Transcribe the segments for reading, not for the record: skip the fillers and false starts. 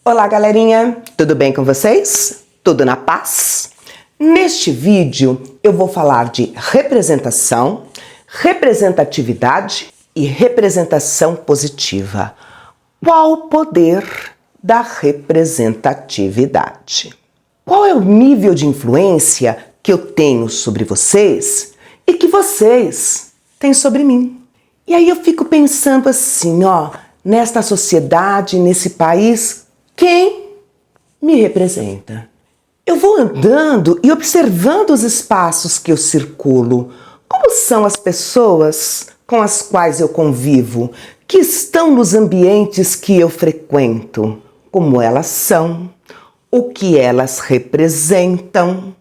Olá, galerinha! Tudo bem com vocês? Tudo na paz? Neste vídeo eu vou falar de representação, representatividade e representação positiva. Qual o poder da representatividade? Qual é o nível de influência que eu tenho sobre vocês e que vocês têm sobre mim? E aí eu fico pensando assim, nesta sociedade, nesse país, quem me representa? Eu vou andando e observando os espaços que eu circulo. Como são as pessoas com as quais eu convivo, que estão nos ambientes que eu frequento? Como elas são? O que elas representam?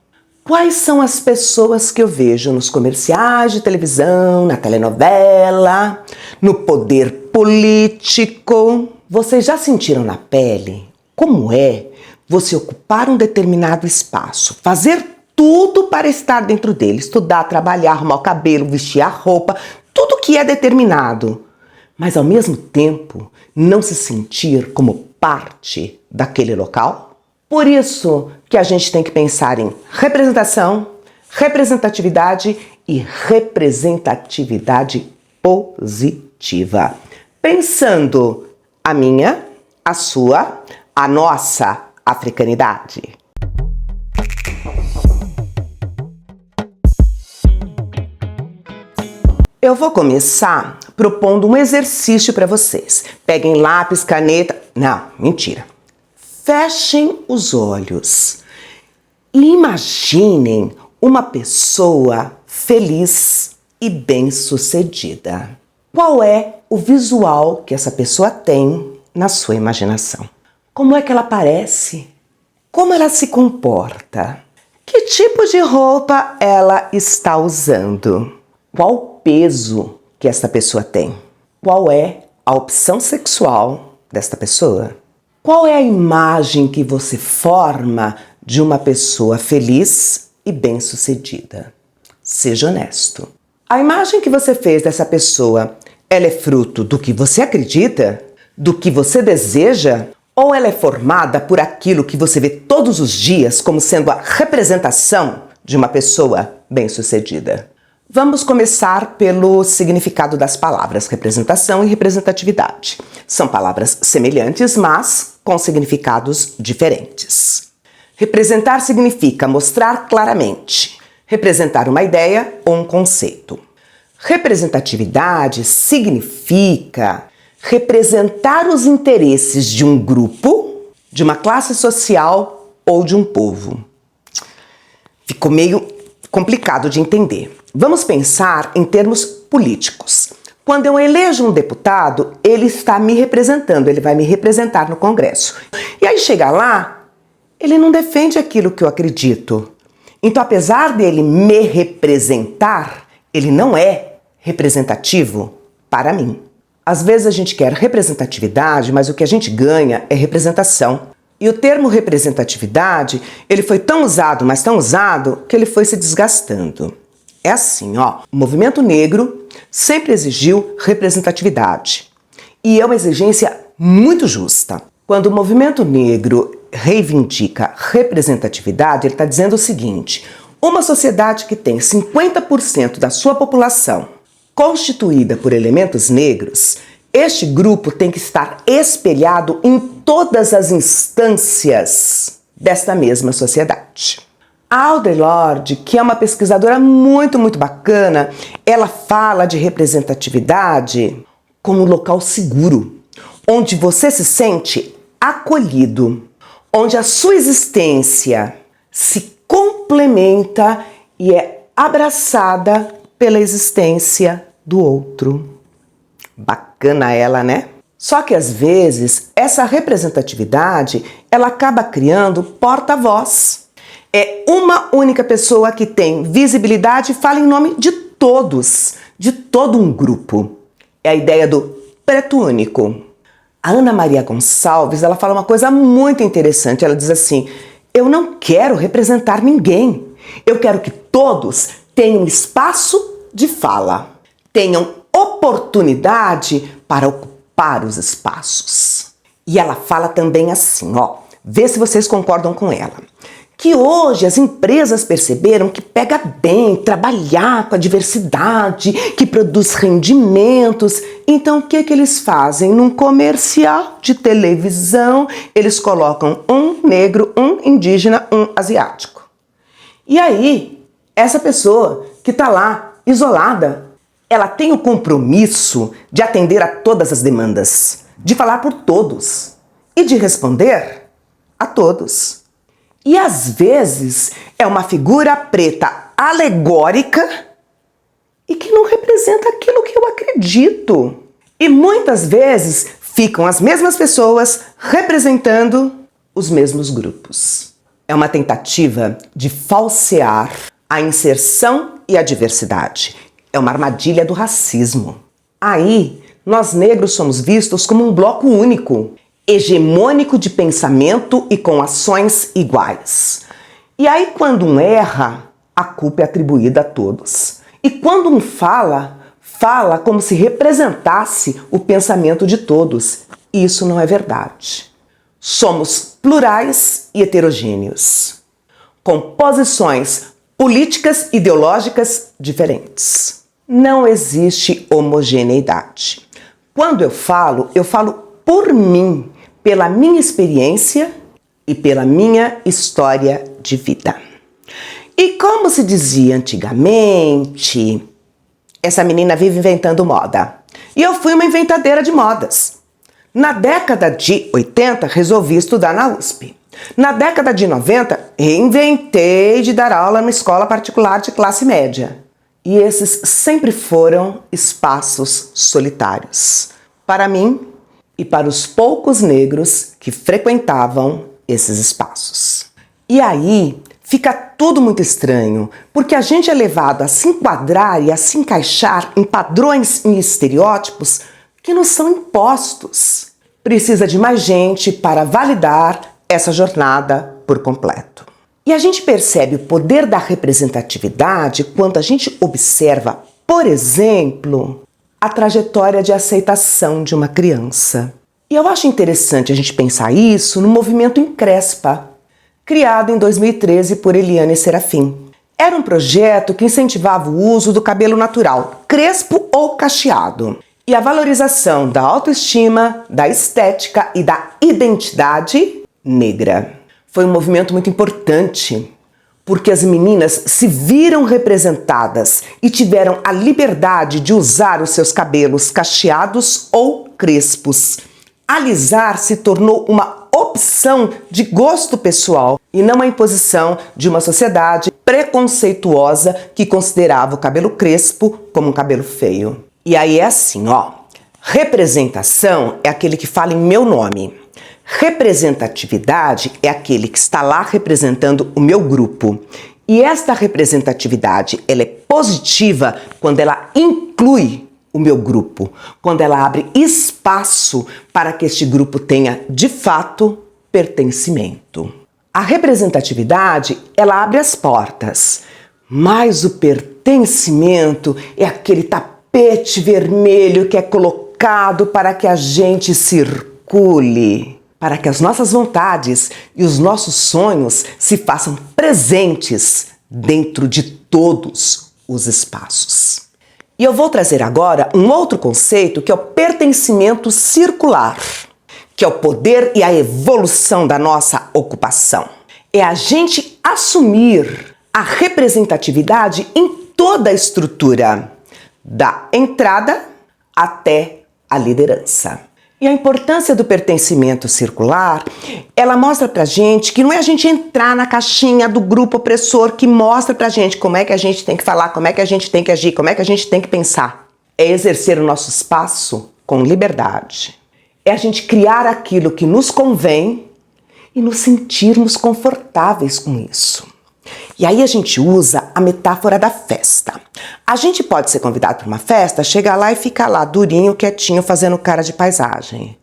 Quais são as pessoas que eu vejo nos comerciais de televisão, na telenovela, no poder político? Vocês já sentiram na pele como é você ocupar um determinado espaço, fazer tudo para estar dentro dele, estudar, trabalhar, arrumar o cabelo, vestir a roupa, tudo que é determinado, mas ao mesmo tempo não se sentir como parte daquele local? Por isso que a gente tem que pensar em representação, representatividade e representatividade positiva. Pensando a minha, a sua, a nossa africanidade. Eu vou começar propondo um exercício para vocês. Peguem lápis, caneta... Não, mentira. Fechem os olhos e imaginem uma pessoa feliz e bem-sucedida. Qual é o visual que essa pessoa tem na sua imaginação? Como é que ela parece? Como ela se comporta? Que tipo de roupa ela está usando? Qual o peso que essa pessoa tem? Qual é a opção sexual desta pessoa? Qual é a imagem que você forma de uma pessoa feliz e bem-sucedida? Seja honesto. A imagem que você fez dessa pessoa, ela é fruto do que você acredita? Do que você deseja? Ou ela é formada por aquilo que você vê todos os dias como sendo a representação de uma pessoa bem-sucedida? Vamos começar pelo significado das palavras representação e representatividade. São palavras semelhantes, mas com significados diferentes. Representar significa mostrar claramente, representar uma ideia ou um conceito. Representatividade significa representar os interesses de um grupo, de uma classe social ou de um povo. Ficou meio complicado de entender. Vamos pensar em termos políticos. Quando eu elejo um deputado, ele está me representando, ele vai me representar no Congresso. E aí chega lá, ele não defende aquilo que eu acredito. Então, apesar dele me representar, ele não é representativo para mim. Às vezes a gente quer representatividade, mas o que a gente ganha é representação. E o termo representatividade, ele foi tão usado, mas tão usado, que ele foi se desgastando. É assim, o movimento negro sempre exigiu representatividade. E é uma exigência muito justa. Quando o movimento negro reivindica representatividade, ele está dizendo o seguinte: uma sociedade que tem 50% da sua população constituída por elementos negros, este grupo tem que estar espelhado em todas as instâncias desta mesma sociedade. A Audre Lorde, que é uma pesquisadora muito bacana, ela fala de representatividade como um local seguro, onde você se sente acolhido, onde a sua existência se complementa e é abraçada pela existência do outro. Bacana ela, né? Só que às vezes essa representatividade, ela acaba criando porta-voz. É uma única pessoa que tem visibilidade e fala em nome de todos, de todo um grupo. É a ideia do preto único. A Ana Maria Gonçalves, ela fala uma coisa muito interessante. Ela diz assim: eu não quero representar ninguém. Eu quero que todos tenham espaço de fala, tenham oportunidade para ocupar os espaços. E ela fala também assim, ó, vê se vocês concordam com ela, que hoje as empresas perceberam que pega bem trabalhar com a diversidade, que produz rendimentos. Então o que eles fazem? Num comercial de televisão, eles colocam um negro, um indígena, um asiático. E aí, essa pessoa que está lá, isolada, ela tem o compromisso de atender a todas as demandas, de falar por todos e de responder a todos. E às vezes é uma figura preta alegórica e que não representa aquilo que eu acredito. E muitas vezes ficam as mesmas pessoas representando os mesmos grupos. É uma tentativa de falsear a inserção e a diversidade. É uma armadilha do racismo. Aí, nós negros somos vistos como um bloco único, hegemônico de pensamento e com ações iguais. E aí, quando um erra, a culpa é atribuída a todos. E quando um fala, fala como se representasse o pensamento de todos. Isso não é verdade. Somos plurais e heterogêneos, com posições políticas ideológicas diferentes. Não existe homogeneidade. Quando eu falo por mim, pela minha experiência e pela minha história de vida. E como se dizia antigamente, essa menina vive inventando moda. E eu fui uma inventadeira de modas. Na década de 80, resolvi estudar na USP. Na década de 90, reinventei de dar aula numa escola particular de classe média. E esses sempre foram espaços solitários, para mim e para os poucos negros que frequentavam esses espaços. E aí fica tudo muito estranho, porque a gente é levado a se enquadrar e a se encaixar em padrões e estereótipos que nos são impostos. Precisa de mais gente para validar essa jornada por completo. E a gente percebe o poder da representatividade quando a gente observa, por exemplo, a trajetória de aceitação de uma criança. E eu acho interessante a gente pensar isso no movimento Encrespa, criado em 2013 por Eliane Serafim. Era um projeto que incentivava o uso do cabelo natural, crespo ou cacheado, e a valorização da autoestima, da estética e da identidade negra. Foi um movimento muito importante, porque as meninas se viram representadas e tiveram a liberdade de usar os seus cabelos cacheados ou crespos. Alisar se tornou uma opção de gosto pessoal e não a imposição de uma sociedade preconceituosa que considerava o cabelo crespo como um cabelo feio. E aí é assim, ó, representação é aquele que fala em meu nome. Representatividade é aquele que está lá representando o meu grupo. E esta representatividade, ela é positiva quando ela inclui o meu grupo, quando ela abre espaço para que este grupo tenha, de fato, pertencimento. A representatividade, ela abre as portas, mas o pertencimento é aquele tapete vermelho que é colocado para que a gente circule, para que as nossas vontades e os nossos sonhos se façam presentes dentro de todos os espaços. E eu vou trazer agora um outro conceito que é o pertencimento circular, que é o poder e a evolução da nossa ocupação. É a gente assumir a representatividade em toda a estrutura, da entrada até a liderança. E a importância do pertencimento circular, ela mostra pra gente que não é a gente entrar na caixinha do grupo opressor que mostra pra gente como é que a gente tem que falar, como é que a gente tem que agir, como é que a gente tem que pensar. É exercer o nosso espaço com liberdade. É a gente criar aquilo que nos convém e nos sentirmos confortáveis com isso. E aí a gente usa a metáfora da festa. A gente pode ser convidado para uma festa, chegar lá e ficar lá durinho, quietinho, fazendo cara de paisagem.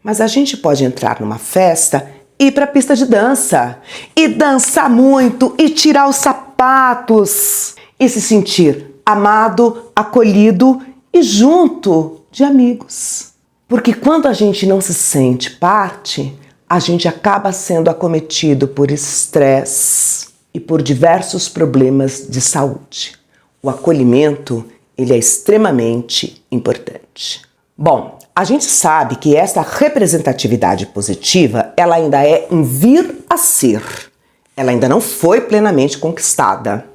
Mas a gente pode entrar numa festa e ir para a pista de dança. E dançar muito, e tirar os sapatos. E se sentir amado, acolhido e junto de amigos. Porque quando a gente não se sente parte, a gente acaba sendo acometido por estresse e por diversos problemas de saúde. O acolhimento, ele é extremamente importante. Bom, a gente sabe que essa representatividade positiva, ela ainda é um vir a ser. Ela ainda não foi plenamente conquistada.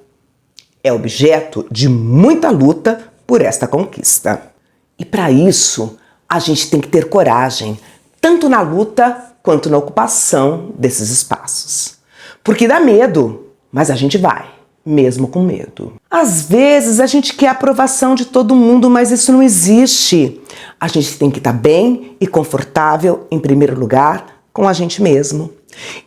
É objeto de muita luta por esta conquista. E para isso, a gente tem que ter coragem, tanto na luta quanto na ocupação desses espaços. Porque dá medo, mas a gente vai, mesmo com medo. Às vezes a gente quer a aprovação de todo mundo, mas isso não existe. A gente tem que estar bem e confortável, em primeiro lugar, com a gente mesmo.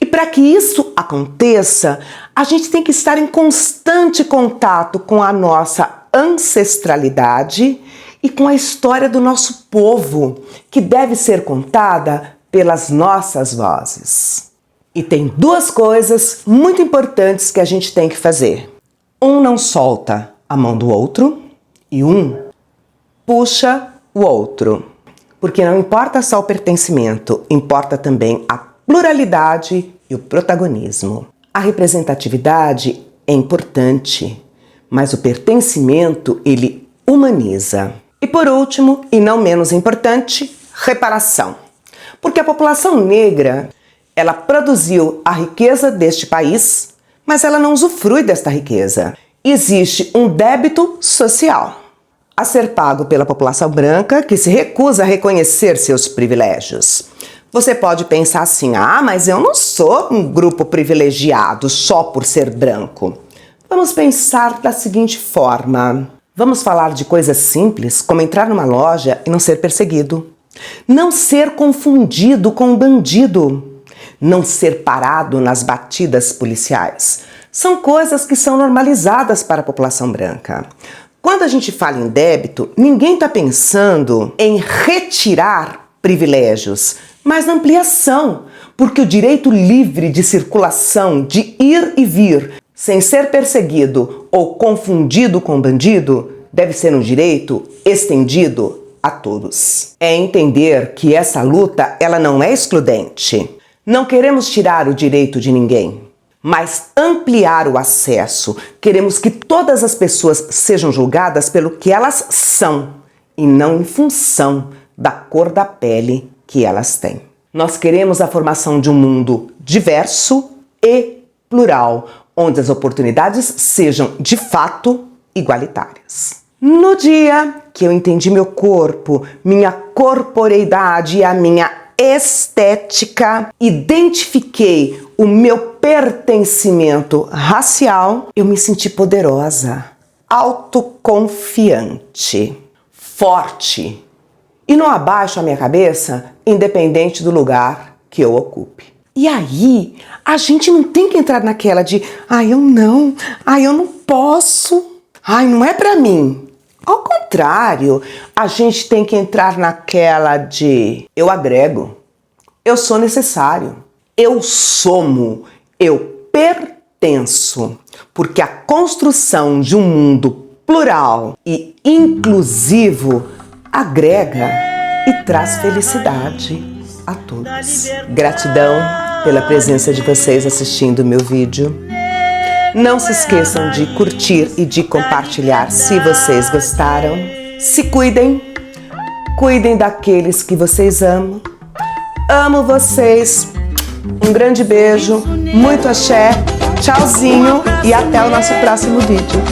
E para que isso aconteça, a gente tem que estar em constante contato com a nossa ancestralidade e com a história do nosso povo, que deve ser contada pelas nossas vozes. E tem duas coisas muito importantes que a gente tem que fazer. Um não solta a mão do outro e um puxa o outro. Porque não importa só o pertencimento, importa também a pluralidade e o protagonismo. A representatividade é importante, mas o pertencimento, ele humaniza. E por último, e não menos importante, reparação. Porque a população negra, ela produziu a riqueza deste país, mas ela não usufrui desta riqueza. Existe um débito social a ser pago pela população branca que se recusa a reconhecer seus privilégios. Você pode pensar assim, mas eu não sou um grupo privilegiado só por ser branco. Vamos pensar da seguinte forma. Vamos falar de coisas simples, como entrar numa loja e não ser perseguido. Não ser confundido com um bandido. Não ser parado nas batidas policiais. São coisas que são normalizadas para a população branca. Quando a gente fala em débito, ninguém está pensando em retirar privilégios, mas na ampliação, porque o direito livre de circulação, de ir e vir, sem ser perseguido ou confundido com bandido, deve ser um direito estendido a todos. É entender que essa luta, ela não é excludente. Não queremos tirar o direito de ninguém, mas ampliar o acesso. Queremos que todas as pessoas sejam julgadas pelo que elas são e não em função da cor da pele que elas têm. Nós queremos a formação de um mundo diverso e plural, onde as oportunidades sejam, de fato, igualitárias. No dia que eu entendi meu corpo, minha corporeidade e a minha estética, identifiquei o meu pertencimento racial, eu me senti poderosa, autoconfiante, forte. E não abaixo a minha cabeça, independente do lugar que eu ocupe. E aí, a gente não tem que entrar naquela de eu não posso, não é pra mim. Ao contrário, a gente tem que entrar naquela de eu agrego, eu sou necessário, eu somo, eu pertenço. Porque a construção de um mundo plural e inclusivo agrega e traz felicidade a todos. Gratidão pela presença de vocês assistindo o meu vídeo. Não se esqueçam de curtir e de compartilhar se vocês gostaram. Se cuidem, cuidem daqueles que vocês amam. Amo vocês. Um grande beijo, muito axé, tchauzinho e até o nosso próximo vídeo.